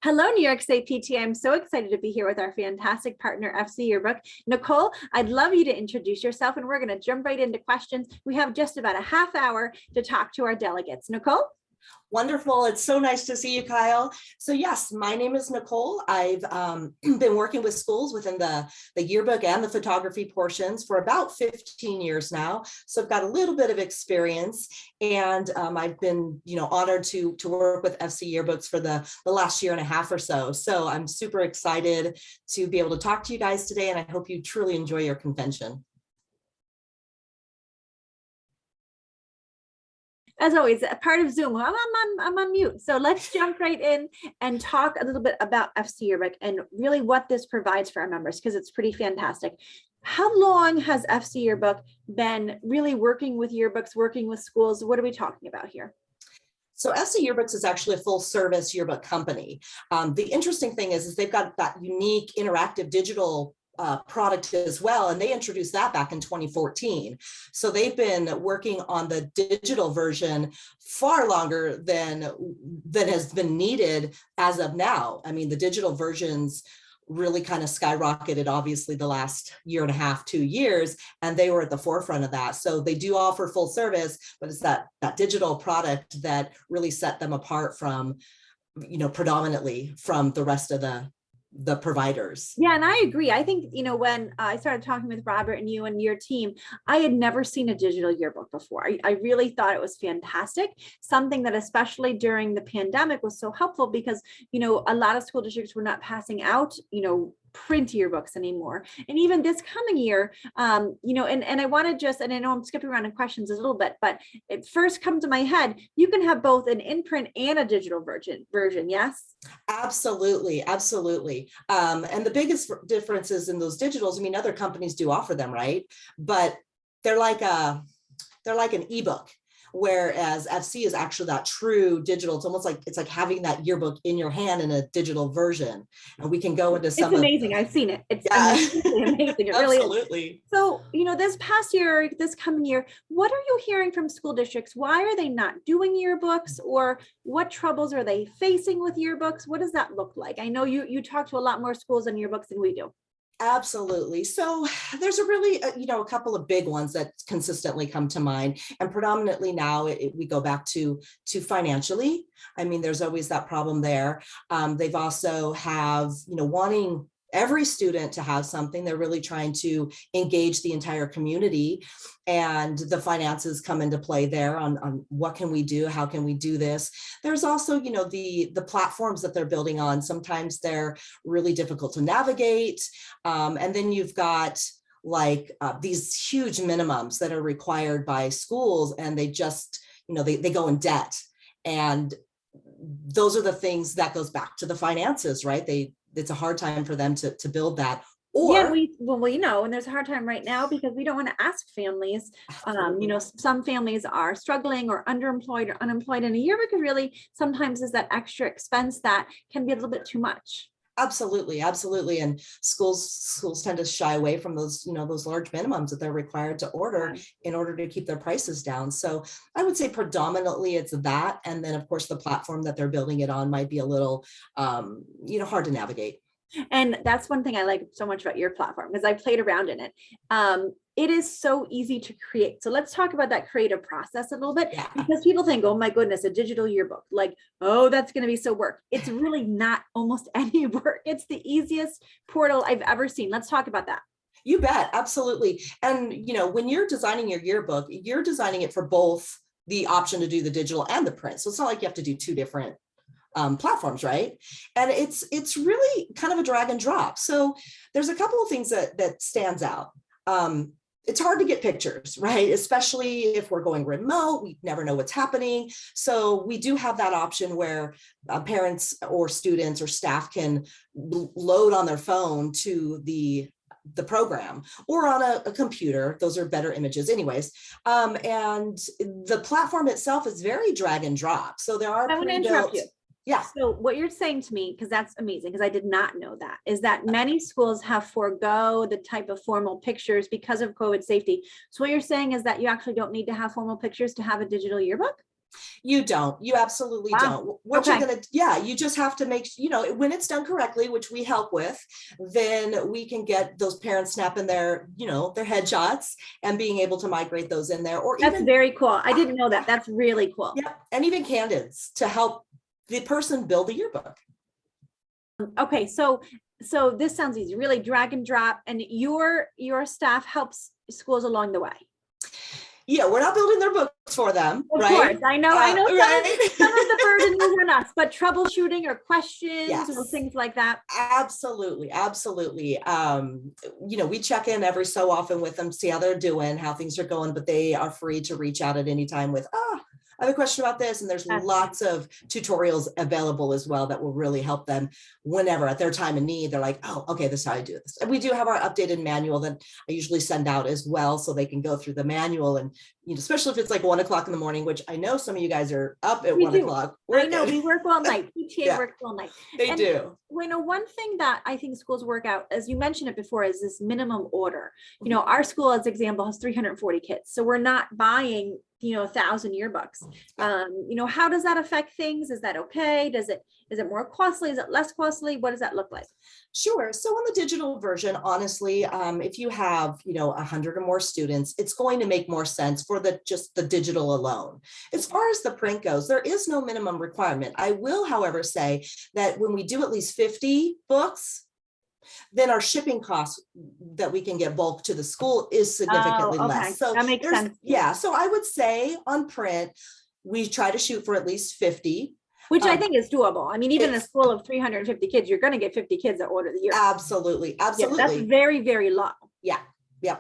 Hello, New York State PTA. I'm so excited to be here with our fantastic partner, FC Yearbook. Nicole, I'd love you to introduce yourself, and we're going to jump right into questions. We have just about a half hour to talk to our delegates. Nicole? Wonderful. It's so nice to see you, Kyle. So yes, my name is Nicole. I've been working with schools within the yearbook and the photography portions for about 15 years now. So I've got a little bit of experience, and I've been, honored to work with FC Yearbooks for the last year and a half or so. So I'm super excited to be able to talk to you guys today, and I hope you truly enjoy your convention. As always, a part of Zoom, I'm on mute. So let's jump right in and talk a little bit about FC Yearbook and really what this provides for our members, because it's pretty fantastic. How long has FC Yearbook been really working with yearbooks, working with schools? What are we talking about here? So FC Yearbooks is actually a full service yearbook company. The interesting thing is they've got that unique interactive digital product as well, and they introduced that back in 2014. So they've been working on the digital version far longer than has been needed as of now. I mean, the digital versions really kind of skyrocketed, obviously, the last year and a half, 2 years, and they were at the forefront of that. So they do offer full service, but it's that digital product that really set them apart from, predominantly from the rest of the providers. Yeah, and I agree. I think, when I started talking with Robert and you and your team, I had never seen a digital yearbook before. I really thought it was fantastic. Something that especially during the pandemic was so helpful because, a lot of school districts were not passing out, print yearbooks anymore. And even this coming year, and I want to just, and I know I'm skipping around in questions a little bit, but it first comes to my head, you can have both an in-print and a digital version, yes? Absolutely. And the biggest differences in those digitals, I mean, other companies do offer them, right? But they're like an ebook. Whereas FC is actually that true digital. It's almost like having that yearbook in your hand in a digital version. And we can go into some. It's amazing. I've seen it. It's amazing. It really Absolutely. Is. So, this past year, this coming year, what are you hearing from school districts? Why are they not doing yearbooks, or what troubles are they facing with yearbooks? What does that look like? I know you talk to a lot more schools on yearbooks than we do. Absolutely. So there's a couple of big ones that consistently come to mind, and predominantly now we go back to financially. I mean, there's always that problem there. They've also have, wanting every student to have something. They're really trying to engage the entire community, and the finances come into play there on what can we do, how can we do this. There's also, the platforms that they're building on. Sometimes they're really difficult to navigate. And then you've got these huge minimums that are required by schools, and they just, they go in debt. And those are the things that goes back to the finances, right? It's a hard time for them to build that. Or yeah, and there's a hard time right now because we don't want to ask families. Some families are struggling or underemployed or unemployed, and a yearbook really sometimes is that extra expense that can be a little bit too much. Absolutely. And schools tend to shy away from those, those large minimums that they're required to order in order to keep their prices down. So I would say predominantly it's that. And then of course the platform that they're building it on might be a little, hard to navigate. And that's one thing I like so much about your platform, because I played around in it. It is so easy to create. So let's talk about that creative process a little bit, because people think, oh my goodness, a digital yearbook, that's going to be so work. It's really not almost any work. It's the easiest portal I've ever seen. Let's talk about that. You bet. Absolutely. And, when you're designing your yearbook, you're designing it for both the option to do the digital and the print. So it's not like you have to do two different platforms, right? And it's really kind of a drag and drop. So there's a couple of things that stands out. It's hard to get pictures, right? Especially if we're going remote, we never know what's happening. So we do have that option where parents or students or staff can load on their phone to the program or on a computer. Those are better images anyways. And the platform itself is very drag and drop. So there are I want to interrupt you. Yeah. So what you're saying to me, because that's amazing, because I did not know that, is that many schools have forego the type of formal pictures because of COVID safety. So what you're saying is that you actually don't need to have formal pictures to have a digital yearbook? You don't. You absolutely Wow. don't. What Okay. you're going to, yeah, you just have to make, when it's done correctly, which we help with, then we can get those parents snapping their, their headshots and being able to migrate those in there, or That's even, very cool. I didn't know that. That's really cool. yeah, and even candidates to help the person build a yearbook. Okay, so this sounds easy, really drag and drop, and your staff helps schools along the way. Yeah, we're not building their books for them, Of right? course, I know Right? some of the burden is on us, but troubleshooting or questions Yes. or things like that. Absolutely, absolutely. We check in every so often with them, see how they're doing, how things are going, but they are free to reach out at any time with, I have a question about this. And there's lots of tutorials available as well that will really help them whenever at their time of need. They're like, oh, okay, this is how I do this. And we do have our updated manual that I usually send out as well, so they can go through the manual. And especially if it's like 1 o'clock in the morning, which I know some of you guys are up at 1 o'clock. I know we work all night. PTA works all night. They do. One thing that I think schools work out, as you mentioned it before, is this minimum order. Our school, as example, has 340 kids. So we're not buying 1,000 yearbooks. How does that affect things? Is that okay? Is it more costly? Is it less costly? What does that look like? Sure. So on the digital version, honestly, if you have, 100 or more students, it's going to make more sense for just the digital alone. As far as the print goes, there is no minimum requirement. I will, however, say that when we do at least 50 books, then our shipping costs that we can get bulk to the school is significantly less. So that makes sense. Yeah. So I would say on print, we try to shoot for at least 50. Which I think is doable. I mean, even in a school of 350 kids, you're going to get 50 kids that order the year. Absolutely. Absolutely. Yeah, that's very, very low. Yeah. Yeah.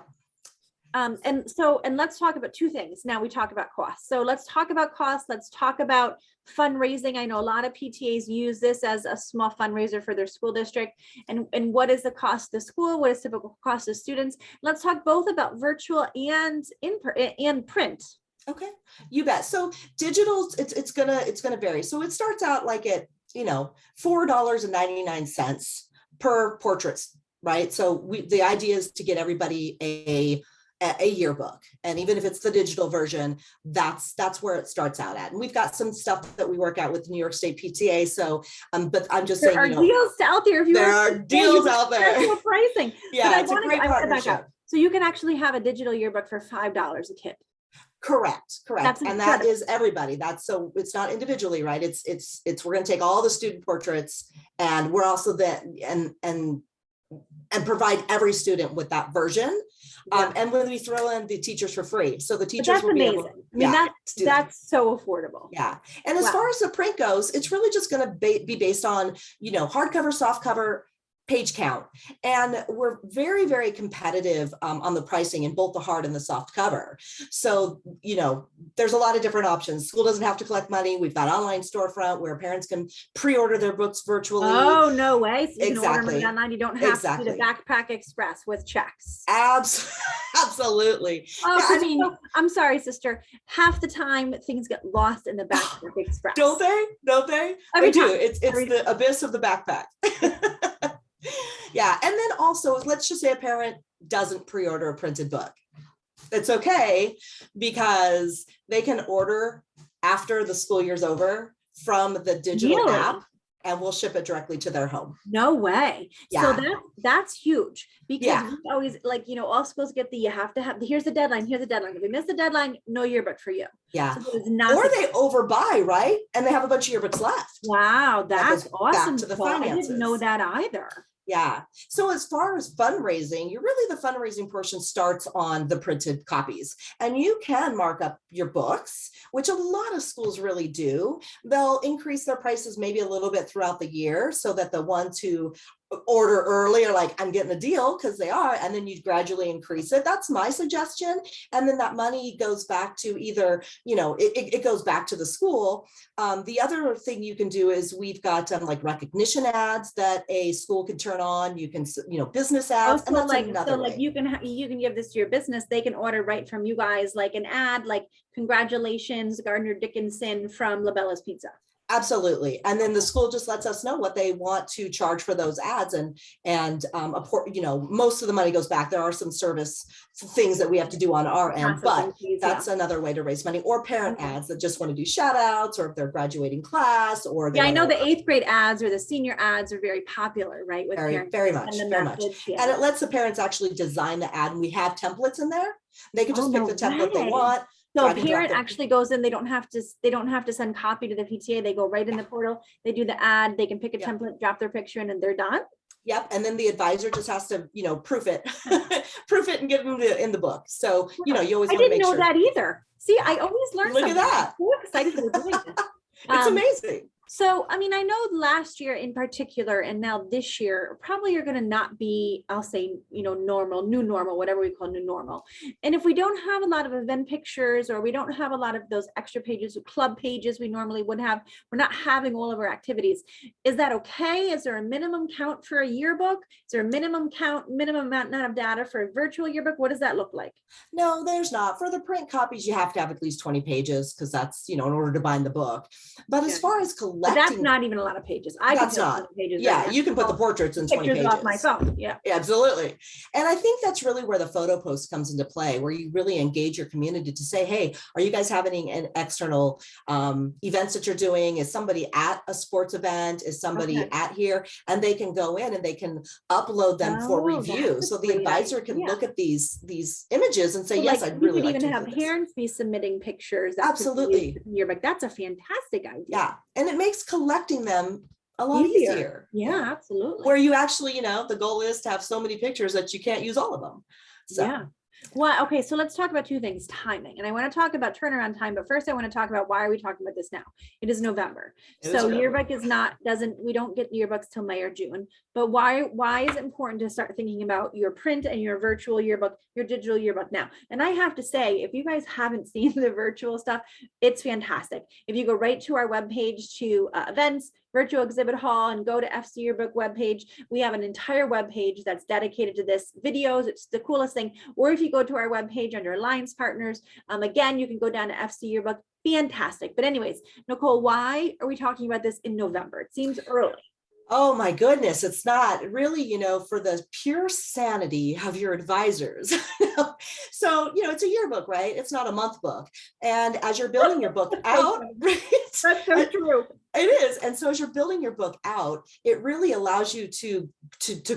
And let's talk about two things. Now we talk about costs. So let's talk about costs. Let's talk about fundraising. I know a lot of PTAs use this as a small fundraiser for their school district. And what is the cost to school? What is typical cost to students? Let's talk both about virtual and print. Okay, you bet. So digital, it's gonna vary. So it starts out like at $4.99 per portraits, right? So the idea is to get everybody a yearbook, and even if it's the digital version, that's where it starts out at. And we've got some stuff that we work out with New York State PTA. So, but I'm just saying, there are deals out there. There are deals out there. Pricing. Yeah, it's a great partnership. So you can actually have a digital yearbook for $5 a kid. Correct. That's and that is everybody. So it's not individually, right? It's we're going to take all the student portraits, and we're also and provide every student with that version. Yeah. And when we throw in the teachers for free, so the teachers will be able. I mean, that's so affordable. Yeah. And as far as the print goes, it's really just going to be based on, hardcover, softcover, page count. And we're very, very competitive on the pricing in both the hard and the soft cover. So, there's a lot of different options. School doesn't have to collect money. We've got online storefront where parents can pre-order their books virtually. Oh, no way. So you exactly. can order them online. You don't have to do the Backpack Express with checks. Absolutely. Oh, yeah, I'm sorry, sister. Half the time things get lost in the Backpack Express. Don't they? They do. It's the abyss of the backpack. Yeah. And then also, let's just say a parent doesn't pre-order a printed book. It's okay, because they can order after the school year's over from the digital app, and we'll ship it directly to their home. No way. Yeah. So that's huge, because we always all schools get you have to have, here's the deadline. If we miss the deadline, no yearbook for you. Yeah. So or they overbuy, right? And they have a bunch of yearbooks left. Wow. That's awesome. Back to the finances. I didn't know that either. Yeah. So as far as fundraising, the fundraising portion starts on the printed copies, and you can mark up your books, which a lot of schools really do. They'll increase their prices maybe a little bit throughout the year, so that the ones who order early are like, I'm getting a deal, because they are, and then you gradually increase it. That's my suggestion. And then that money goes back to either, it goes back to the school. The other thing you can do is we've got like recognition ads that a school can turn on. You can, business ads. And that's another way. You can give this to your business. They can order right from you guys, like an ad, like, congratulations, Gardner Dickinson from Labella's Pizza. Absolutely. And then the school just lets us know what they want to charge for those ads, most of the money goes back. There are some service things that we have to do on our end, Processing but fees, that's another way to raise money, or parent ads that just want to do shout outs, or if they're graduating class, or they Yeah, I want know to. the 8th grade ads or the senior ads are very popular, right? With Very, parents. very to much, send the very much. message, yeah. And it lets the parents actually design the ad, and we have templates in there. They can just Oh, pick no the template they way. want. So a drag and drop parent the- actually goes in, they don't have to send copy to the PTA. They go right in the portal, they do the ad, they can pick a Yeah. template, drop their picture in, and they're done. Yep. And then the advisor just has to, proof it, proof it and get them in the book. So, you always I want to didn't make know sure. that either. See, I always learn Look at something. that. I'm so excited we're doing this. It's amazing. So, I mean, I know last year in particular, and now this year, probably are going to not be, I'll say, normal, new normal, whatever we call new normal. And if we don't have a lot of event pictures, or we don't have a lot of those extra pages, club pages we normally would have, we're not having all of our activities. Is that okay? Is there a minimum count for a yearbook? Is there a minimum amount of data for a virtual yearbook? What does that look like? No, there's not. For the print copies, you have to have at least 20 pages, because that's, in order to bind the book. But as far as collecting, but that's not even a lot of pages. That's not. Pages Yeah, right you can put the portraits in 20 pages. off my phone. Yeah. Absolutely. And I think that's really where the photo post comes into play, where you really engage your community to say, hey, are you guys having an external events that you're doing? Is somebody at a sports event? Is somebody at here? And they can go in and they can upload them for review. So the advisor can look at these images and say, so yes, I'd really like to even have parents be submitting pictures. Absolutely. Yearbook. That's a fantastic idea. Yeah. And it makes collecting them a lot easier. Yeah, absolutely. Where you actually, the goal is to have so many pictures that you can't use all of them. So. Yeah. Well, okay, so let's talk about two things, timing. And I want to talk about turnaround time, but first I want to talk about why are we talking about this now? It is November. Yearbook we don't get yearbooks till May or June. But why is it important to start thinking about your print and your virtual yearbook, your digital yearbook now? And I have to say, if you guys haven't seen the virtual stuff, it's fantastic. If you go right to our webpage to events, virtual exhibit hall, and go to FC Yearbook webpage, we have an entire webpage that's dedicated to this, videos. It's the coolest thing. Or if you go to our webpage under Alliance Partners, again, you can go down to FC Yearbook. Fantastic. But anyways, Nicole, why are we talking about this in November? It seems early. Oh my goodness, it's not really, for the pure sanity of your advisors. So, it's a yearbook, right? It's not a month book. And as you're building your book out, right? That's so true. It is. And so as you're building your book out, it really allows you to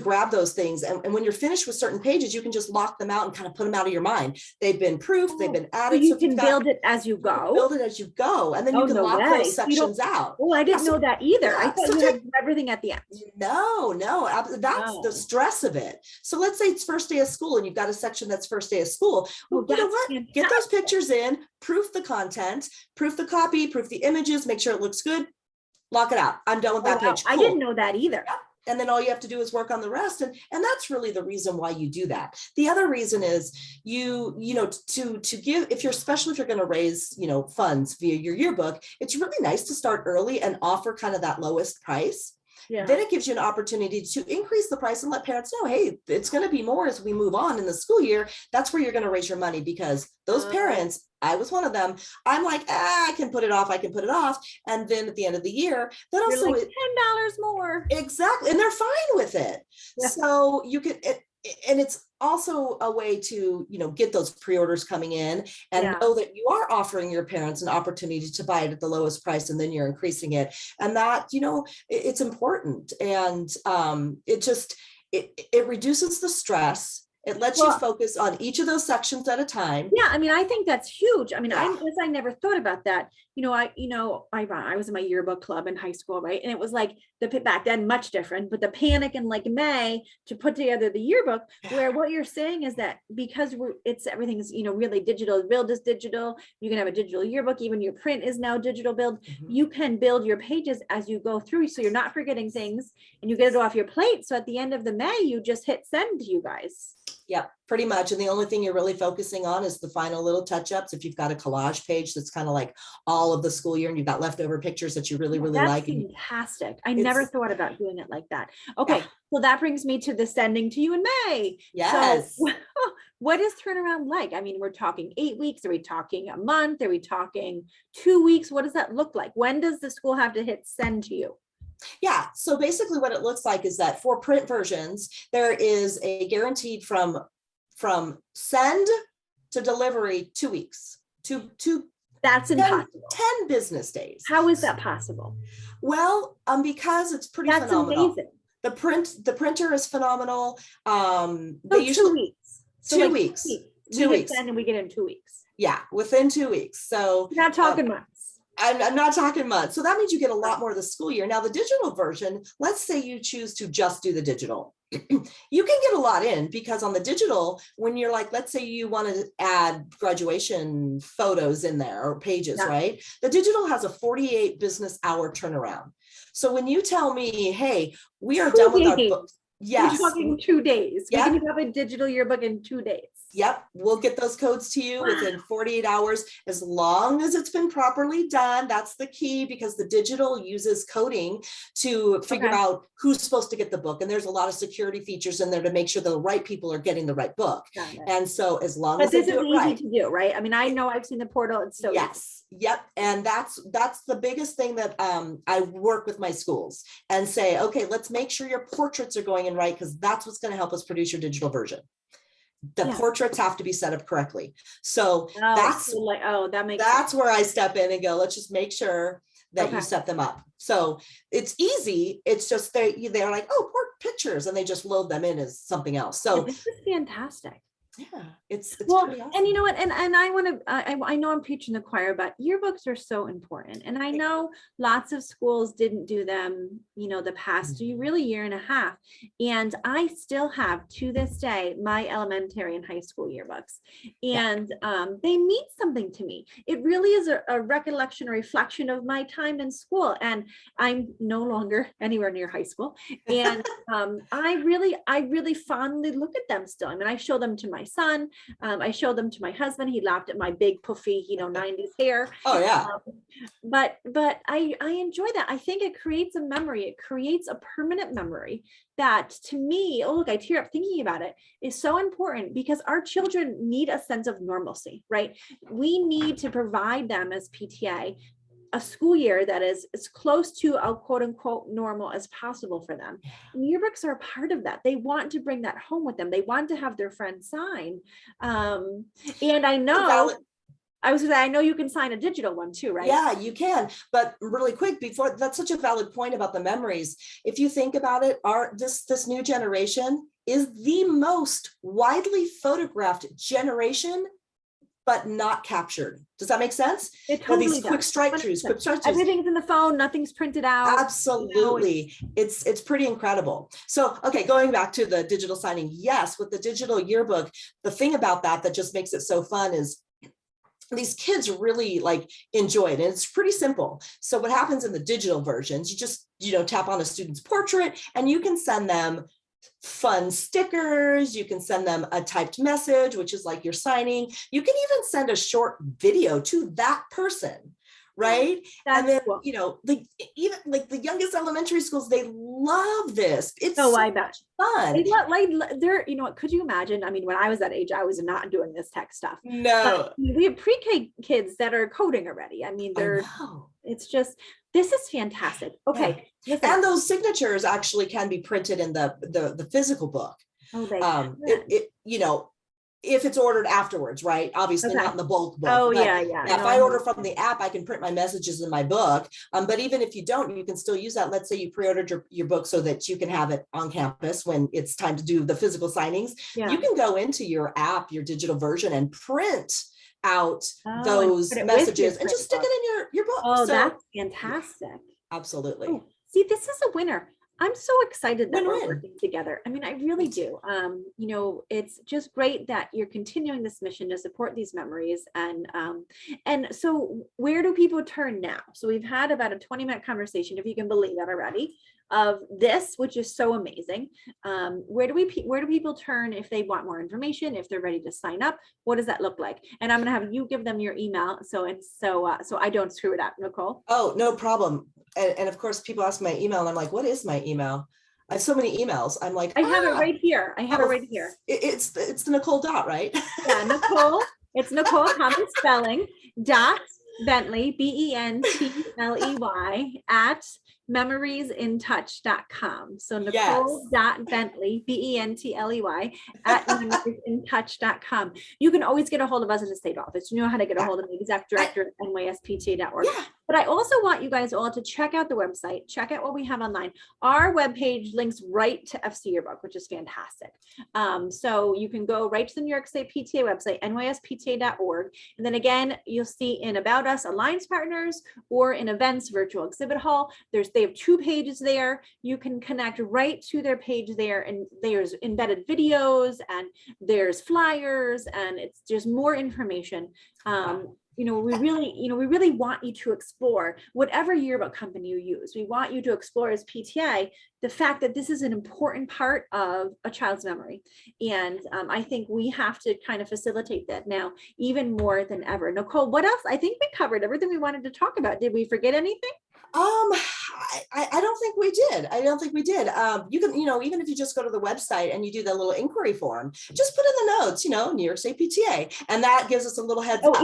grab those things. And when you're finished with certain pages, you can just lock them out and kind of put them out of your mind. They've been proofed, they've been added. So you can build it as you go. Build it as you go. And then you can lock those sections out. Oh, I didn't know that either. I thought you had everything at the end. No, that's the stress of it. So let's say it's first day of school and you've got a section that's first day of school. Well, you know what? Fantastic. Get those pictures in, proof the content, proof the copy, proof the images, make sure it looks good. Lock it out. I'm done with that page. Cool. I didn't know that either. Yep. And then all you have to do is work on the rest. And that's really the reason why you do that. The other reason is to give, especially if you're going to raise, funds via your yearbook, it's really nice to start early and offer kind of that lowest price. Yeah. Then it gives you an opportunity to increase the price and let parents know, hey, it's going to be more as we move on in the school year. That's where you're going to raise your money, because those parents, I was one of them. I'm like, I can put it off. And then at the end of the year, that also like $10 more. Exactly. And they're fine with it. Yeah. So you can, and it's also a way to, get those pre-orders coming in and know that you are offering your parents an opportunity to buy it at the lowest price, and then you're increasing it. And that, it's important. And it reduces the stress. It lets you focus on each of those sections at a time. Yeah, I mean, I think that's huge. I mean, I never thought about that. I was in my yearbook club in high school, right? And it was like back then much different, but the panic in like May to put together the yearbook, where what you're saying is that because everything's really digital, build is digital. You can have a digital yearbook. Even your print is now digital build. Mm-hmm. You can build your pages as you go through, so you're not forgetting things, and you get it off your plate. So at the end of the May, you just hit send, you guys. Yep, pretty much. And the only thing you're really focusing on is the final little touch-ups. If you've got a collage page that's kind of like all of the school year and you've got leftover pictures that you really, really That's like. fantastic. I never It's, thought about doing it like that. yeah, Okay, so that brings me to the sending to you in May. yes. So what is turnaround like? I mean, we're talking 8 weeks. Are we talking a month? Are we talking 2 weeks? What does that look like? When does the school have to hit send to you? Yeah, so basically what it looks like is that for print versions, there is a guaranteed from send to delivery 2 weeks, two That's 10, impossible. 10 business days. How is that possible? Well, because it's pretty That's phenomenal. amazing. The printer is phenomenal. So They 2 weeks. So 2 like weeks. 2 2 weeks. weeks. Send and we get in 2 weeks. Yeah, within 2 weeks. So We're not talking months. I'm not talking months. So that means you get a lot more of the school year. Now, the digital version, let's say you choose to just do the digital. You can get a lot in, because on the digital, when you're like, let's say you want to add graduation photos in there or pages, Yeah. right? The digital has a 48 business hour turnaround. So when you tell me, hey, we are 2 done with our days. books. Yes. We're talking 2 days. Yep. We can have a digital yearbook in 2 days. Yep, we'll get those codes to you Wow. within 48 hours, as long as it's been properly done. That's the key, because the digital uses coding to figure Okay. out who's supposed to get the book. And there's a lot of security features in there to make sure the right people are getting the right book. Got it. And so as long But as they this is do it easy right. to do, right? I mean, I know I've seen the portal. It's so easy. Yes. Yep. And that's the biggest thing that I work with my schools and say, okay, let's make sure your portraits are going in right, because that's what's going to help us produce your digital version. The Yeah. portraits have to be set up correctly. So Oh, that's so like, oh, that makes sense. that's where I step in and go, let's just make sure that Okay. you set them up. So it's easy. It's just they're like, oh, pictures, and they just load them in as something else. Yeah, So this is fantastic. yeah, it's Well, pretty awesome. and you know what, and I want to, I know I'm preaching the choir, but yearbooks are so important. And I know lots of schools didn't do them, you know, the past really year and a half. And I still have, to this day, my elementary and high school yearbooks. And they mean something to me. It really is a recollection, a reflection of my time in school. And I'm no longer anywhere near high school. And I really fondly look at them still. I mean, I show them to my son. I showed them to my husband. He laughed at my big puffy, 90s hair. Oh yeah. But I enjoy that. I think it creates a memory. It creates a permanent memory that, to me, oh look, I tear up thinking about it, is so important, because our children need a sense of normalcy, right? We need to provide them as PTA a school year that is as close to a quote unquote normal as possible for them. And yearbooks are a part of that. They want to bring that home with them. They want to have their friends sign. And I know, I know you can sign a digital one too, right? Yeah, you can. But really quick, before, that's such a valid point about the memories. If you think about it, this new generation is the most widely photographed generation, but not captured. Does that make sense? It totally these quick strike throughs, Everything's in the phone, nothing's printed out. Absolutely. It's pretty incredible. So, okay, going back to the digital signing. Yes, with the digital yearbook, the thing about that just makes it so fun is these kids really enjoy it. And it's pretty simple. So what happens in the digital versions, you just, tap on a student's portrait and you can send them fun stickers. You can send them a typed message, which is like you're signing. You can even send a short video to that person, right? And then, cool. Even the youngest elementary schools, they love this. It's I bet fun. They're, could you imagine? I mean, when I was that age, I was not doing this tech stuff. No. But we have pre-K kids that are coding already. I mean, it's just, this is fantastic. Okay. Yeah. And those signatures actually can be printed in the physical book. Oh, they if it's ordered afterwards, right? Obviously not in the bulk book. Oh, but yeah. If I order from the app, I can print my messages in my book. But even if you don't, you can still use that. Let's say you pre-ordered your book so that you can have it on campus when it's time to do the physical signings. Yeah. You can go into your app, your digital version, and print out those messages and just stick it in your book. Oh, that's fantastic. Absolutely. Oh, see, this is a winner. I'm so excited that we're Win-win. working together. I mean, I really do. You know, it's just great that you're continuing this mission to support these memories. And so where do people turn now? So we've had about a 20-minute conversation, if you can believe that already, of this, which is so amazing. Where do people turn if they want more information, if they're ready to sign up? What does that look like? And I'm going to have you give them your email. So I don't screw it up, Nicole. Oh, no problem. And of course, people ask my email and I'm like, what is my email? I have so many emails. I'm like, I have it right here. I have it right here. It's the Nicole dot, right? Yeah, Nicole. It's Nicole, common spelling, dot Bentley, Bentley, at memoriesinTouch.com. So Nicole dot Bentley, Bentley, at memoriesinTouch.com. You can always get a hold of us at the state office. You know how to get a hold of me, exec director at nyspta.org. Yeah. But I also want you guys all to check out the website, check out what we have online. Our webpage links right to FC Yearbook, which is fantastic. So you can go right to the New York State PTA website, nyspta.org. And then again, you'll see in About Us, Alliance Partners, or in Events, Virtual Exhibit Hall. They have 2 pages there. You can connect right to their page there, and there's embedded videos and there's flyers, and it's just more information. We really want you to explore whatever yearbook company you use. We want you to explore as PTA the fact that this is an important part of a child's memory. And I think we have to kind of facilitate that now even more than ever. Nicole, what else? I think we covered everything we wanted to talk about. Did we forget anything? I don't think we did. I don't think we did. You can, even if you just go to the website and you do the little inquiry form, just put in the notes, New York State PTA, and that gives us a little heads up.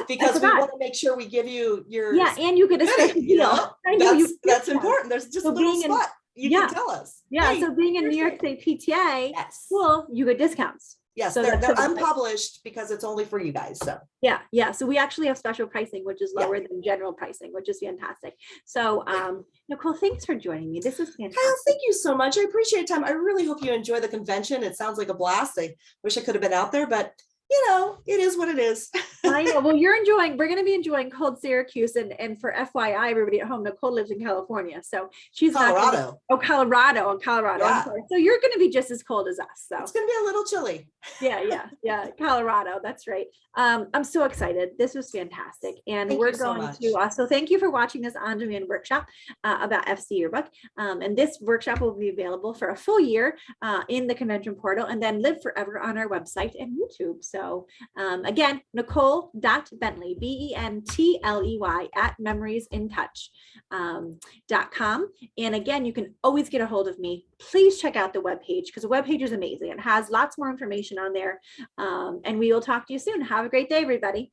Because we want to make sure we give you your and you get a special deal. That's important. There's just a little spot you can tell us. Yeah, so being in New York State PTA, well, you get discounts. Yes, so they're unpublished because it's only for you guys. So yeah. So we actually have special pricing, which is lower than general pricing, which is fantastic. So Nicole, thanks for joining me. This is fantastic. Kyle, thank you so much. I appreciate your time. I really hope you enjoy the convention. It sounds like a blast. I wish I could have been out there, but it is what it is. I know. Well, we're going to be enjoying cold Syracuse. And for FYI, everybody at home, Nicole lives in California. So she's Colorado. Colorado. Yeah. So you're going to be just as cold as us. So it's going to be a little chilly. Yeah. Colorado. That's right. I'm so excited. This was fantastic. And we're going to, so thank you for watching this on-demand workshop about FC Yearbook. And this workshop will be available for a full year in the convention portal and then live forever on our website and YouTube. So again, Nicole.Bentley, Bentley at memoriesinTouch.com. And again, you can always get a hold of me. Please check out the webpage because the webpage is amazing. It has lots more information on there. And we will talk to you soon. Have a great day, everybody.